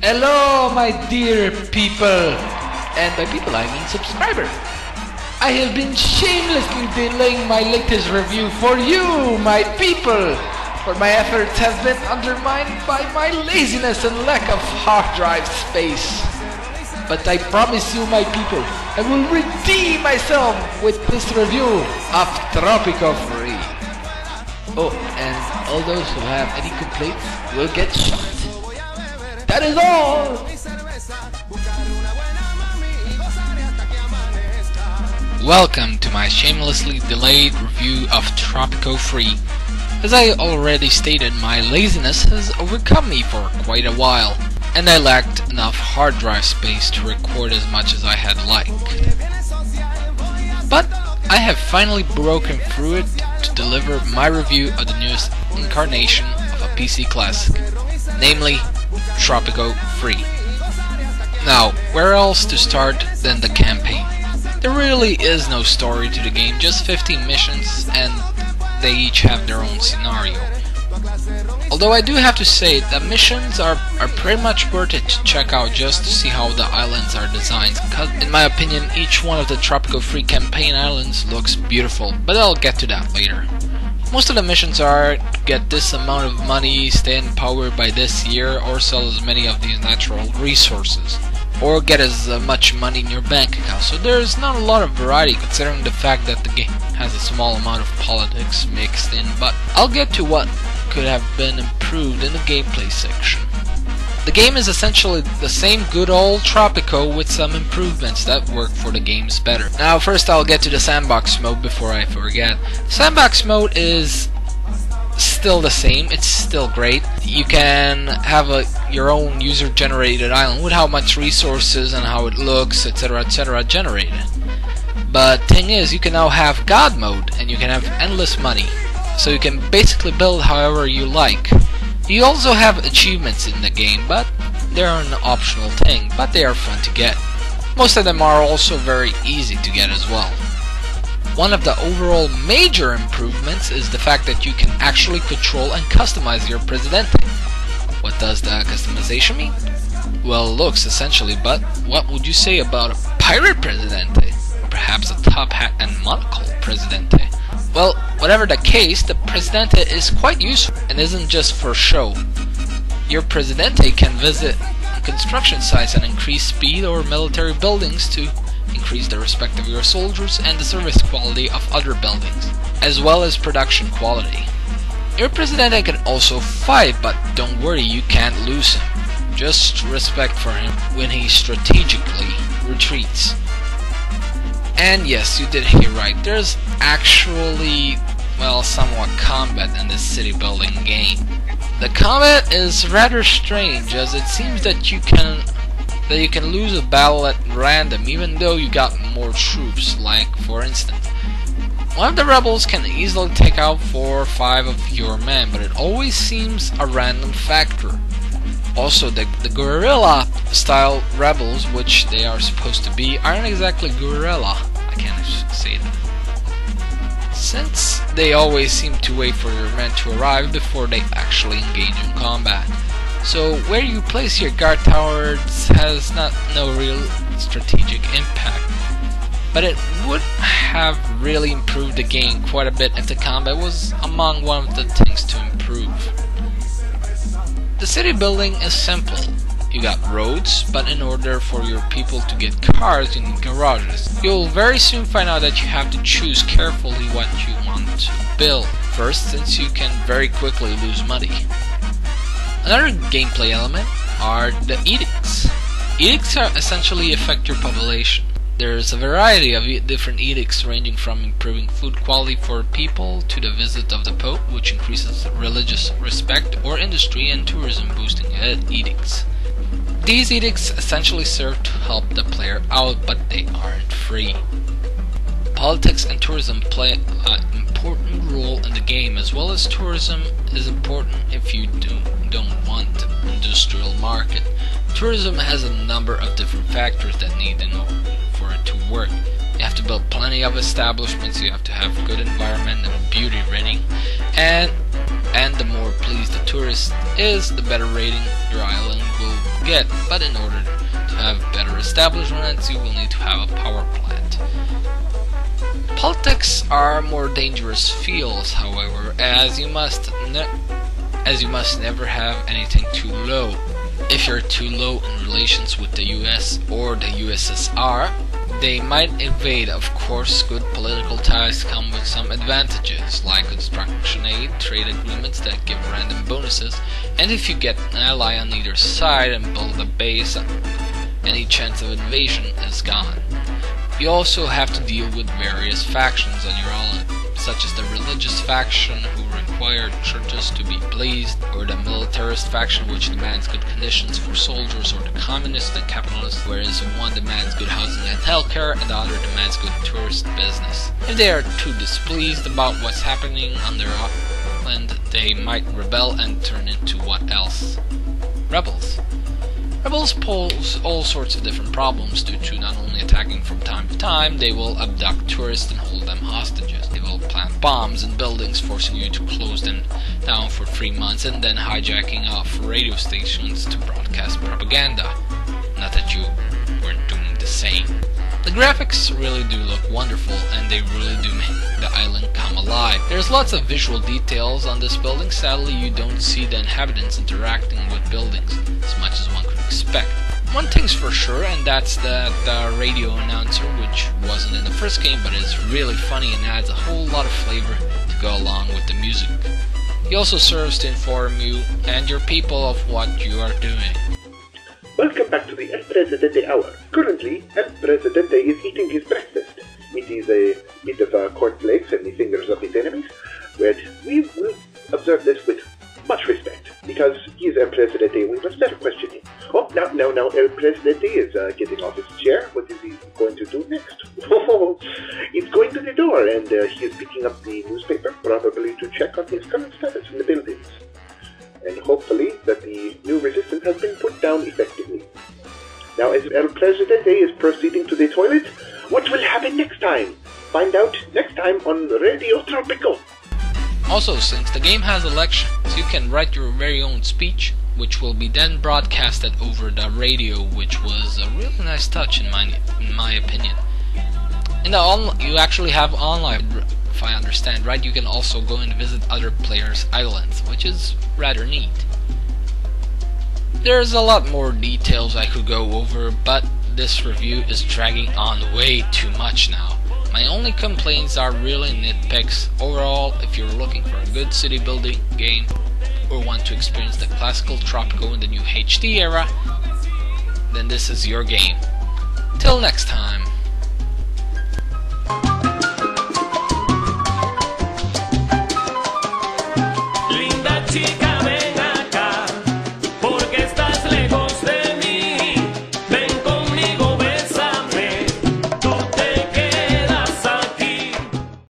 Hello, my dear people, and by people I mean subscriber. I have been shamelessly delaying my latest review for you, my people, for my efforts have been undermined by my laziness and lack of hard drive space. But I promise you, my people, I will redeem myself with this review of Tropico free. Oh, and all those who have any complaints will get shot. That is all! Welcome to my shamelessly delayed review of Tropico free. As I already stated, my laziness has overcome me for quite a while, and I lacked enough hard drive space to record as much as I had liked. But I have finally broken through it to deliver my review of the newest incarnation of a PC classic, namely Tropico free. Now, where else to start than the campaign? There really is no story to the game, just 15 missions, and they each have their own scenario. Although I do have to say that missions are pretty much worth it to check out just to see how the islands are designed, because in my opinion each one of the Tropico free campaign islands looks beautiful, but I'll get to that later. Most of the missions are get this amount of money, stay in power by this year, or sell as many of these natural resources, or get as much money in your bank account. So there's not a lot of variety considering the fact that the game has a small amount of politics mixed in, but I'll get to what could have been improved in the gameplay section. The game is essentially the same good old Tropico with some improvements that work for the games better. Now first I'll get to the Sandbox mode before I forget. Sandbox mode is still the same, it's still great. You can have your own user generated island with how much resources and how it looks, etc, generated. But thing is, you can now have God mode and you can have endless money. So you can basically build however you like. You also have achievements in the game, but they're an optional thing, but they are fun to get. Most of them are also very easy to get as well. One of the overall major improvements is the fact that you can actually control and customize your Presidente. What does the customization mean? Well, looks essentially, but what would you say about a pirate Presidente? Or perhaps a top hat and monocle Presidente? Well, whatever the case, the Presidente is quite useful and isn't just for show. Your Presidente can visit construction sites and increase speed or military buildings to increase the respect of your soldiers and the service quality of other buildings, as well as production quality. Your Presidente can also fight, but don't worry, you can't lose him. Just respect for him when he strategically retreats. And yes, you did hear right, there's actually, well, somewhat combat in this city building game. The combat is rather strange, as it seems that you can lose a battle at random even though you got more troops. Like for instance, one of the rebels can easily take out 4 or 5 of your men, but it always seems a random factor. Also, the guerrilla style rebels, which they are supposed to be, aren't exactly guerrilla. I can't say that. Since they always seem to wait for your men to arrive before they actually engage in combat. So where you place your guard towers has no real strategic impact. But it would have really improved the game quite a bit if the combat was among one of the things to improve. The city building is simple. You got roads, but in order for your people to get cars, you need garages. You'll very soon find out that you have to choose carefully what you want to build first, since you can very quickly lose money. Another gameplay element are the edicts. Edicts essentially affect your population. There's a variety of different edicts ranging from improving food quality for people to the visit of the Pope, which increases religious respect, or industry and tourism boosting edicts. These edicts essentially serve to help the player out, but they aren't free. Politics and tourism play an important role in the game, as well as tourism is important if you don't want an industrial market. Tourism has a number of different factors that need in order for it to work. You have to build plenty of establishments, you have to have good environment and beauty rating, and the more pleased the tourist is, the better rating your island will get, but in order to have better establishments, you will need to have a power plant. Politics are more dangerous fields, however, as you must never have anything too low. If you're too low in relations with the US or the USSR, they might invade. Of course, good political ties come with some advantages, like construction aid, trade agreements that give random bonuses, and if you get an ally on either side and build a base, any chance of invasion is gone. You also have to deal with various factions on your island, such as the religious faction who require churches to be blazed, or the militarist faction which demands good conditions for soldiers, or the communist and capitalist, whereas one demands good housing and healthcare and the other demands good tourist business. If they are too displeased about what's happening on their island, they might rebel and turn into what else? Rebels. Rebels pose all sorts of different problems due to not only attacking from time to time, they will abduct tourists and hold them hostages. They will plant bombs in buildings, forcing you to close them down for 3 months, and then hijacking off radio stations to broadcast propaganda. Not that you weren't doing the same. The graphics really do look wonderful, and they really do make the island come alive. There's lots of visual details on this building. Sadly, you don't see the inhabitants interacting with buildings as much as one could expect. One thing's for sure, and that's that the radio announcer, which wasn't in the first game but is really funny and adds a whole lot of flavor to go along with the music. He also serves to inform you and your people of what you are doing. Welcome back to the El Presidente Hour. Currently, El Presidente is eating his breakfast. It is a bit of cornflakes and the fingers of his enemies, but we will observe this with much respect, because he is El Presidente. We must better question him. Oh, now El Presidente is getting off his chair. What is he going to do next? Oh, he's going to the door, and he is picking up the newspaper, probably to check on his current status in the buildings. And hopefully that the new resistance has been put down effectively. Now, as El Presidente is proceeding to the toilet, what will happen next time? Find out next time on Radio Tropico. Also, since the game has elections, you can write your very own speech, which will be then broadcasted over the radio, which was a really nice touch in my opinion. You actually have online, if I understand right. You can also go and visit other players' islands, which is rather neat. There's a lot more details I could go over, but this review is dragging on way too much now. My only complaints are really nitpicks. Overall, if you're looking for a good city building game, or want to experience the classical Tropico in the new HD era, then this is your game. Till next time.